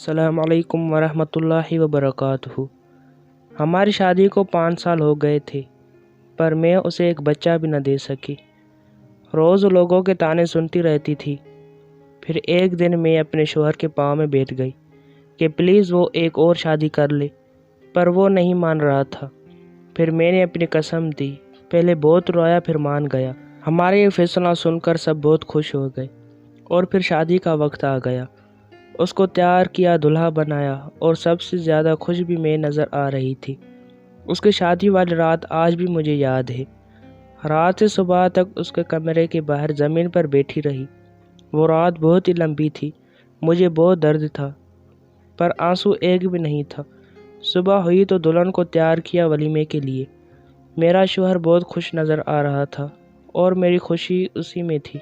السلام علیکم ورحمۃ اللہ وبرکاتہ۔ ہماری شادی کو 5 سال ہو گئے تھے، پر میں اسے ایک بچہ بھی نہ دے سکی۔ روز لوگوں کے طعنے سنتی رہتی تھی۔ پھر ایک دن میں اپنے شوہر کے پاؤں میں بیٹھ گئی کہ پلیز وہ ایک اور شادی کر لے، پر وہ نہیں مان رہا تھا۔ پھر میں نے اپنی قسم دی، پہلے بہت رویا پھر مان گیا۔ ہمارے یہ فیصلہ سن کر سب بہت خوش ہو گئے، اور پھر شادی کا وقت آ گیا۔ اس کو تیار کیا، دلہا بنایا، اور سب سے زیادہ خوش بھی میں نظر آ رہی تھی۔ اس کی شادی والی رات آج بھی مجھے یاد ہے۔ رات سے صبح تک اس کے کمرے کے باہر زمین پر بیٹھی رہی۔ وہ رات بہت ہی لمبی تھی، مجھے بہت درد تھا، پر آنسو ایک بھی نہیں تھا۔ صبح ہوئی تو دلہن کو تیار کیا ولیمے کے لیے۔ میرا شوہر بہت خوش نظر آ رہا تھا، اور میری خوشی اسی میں تھی۔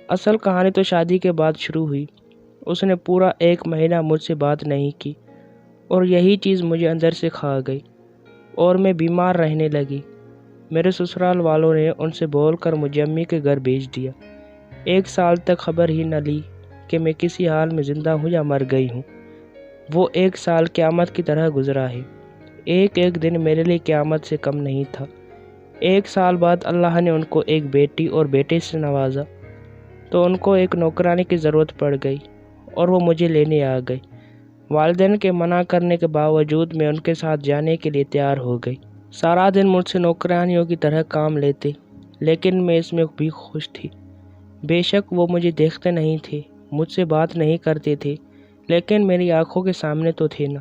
اصل کہانی تو شادی کے بعد شروع ہوئی۔ اس نے پورا 1 مہینہ مجھ سے بات نہیں کی، اور یہی چیز مجھے اندر سے کھا گئی، اور میں بیمار رہنے لگی۔ میرے سسرال والوں نے ان سے بول کر مجھے امی کے گھر بھیج دیا۔ 1 سال تک خبر ہی نہ لی کہ میں کسی حال میں زندہ ہوں یا مر گئی ہوں۔ وہ 1 سال قیامت کی طرح گزرا ہے۔ ایک دن میرے لیے قیامت سے کم نہیں تھا۔ 1 سال بعد اللہ نے ان کو ایک بیٹی اور بیٹے سے نوازا، تو ان کو ایک نوکرانی کی ضرورت پڑ گئی، اور وہ مجھے لینے آ گئی۔ والدین کے منع کرنے کے باوجود میں ان کے ساتھ جانے کے لیے تیار ہو گئی۔ سارا دن مجھ سے نوکرانیوں کی طرح کام لیتے، لیکن میں اس میں بھی خوش تھی۔ بے شک وہ مجھے دیکھتے نہیں تھے، مجھ سے بات نہیں کرتے تھے، لیکن میری آنکھوں کے سامنے تو تھے نا۔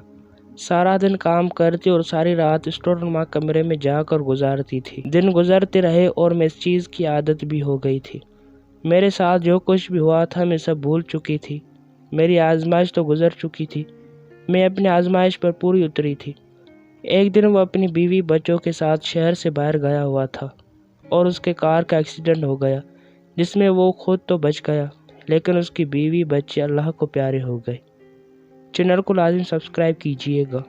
سارا دن کام کرتی اور ساری رات اسٹور روم کمرے میں جا کر گزارتی تھی۔ دن گزرتے رہے اور میں اس چیز کی عادت بھی ہو گئی تھی۔ میرے ساتھ جو کچھ بھی ہوا تھا میں سب بھول چکی تھی۔ میری آزمائش تو گزر چکی تھی، میں اپنی آزمائش پر پوری اتری تھی۔ ایک دن وہ اپنی بیوی بچوں کے ساتھ شہر سے باہر گیا ہوا تھا، اور اس کے کار کا ایکسیڈنٹ ہو گیا، جس میں وہ خود تو بچ گیا، لیکن اس کی بیوی بچے اللہ کو پیارے ہو گئے۔ چینل کو لازم سبسکرائب کیجیے گا۔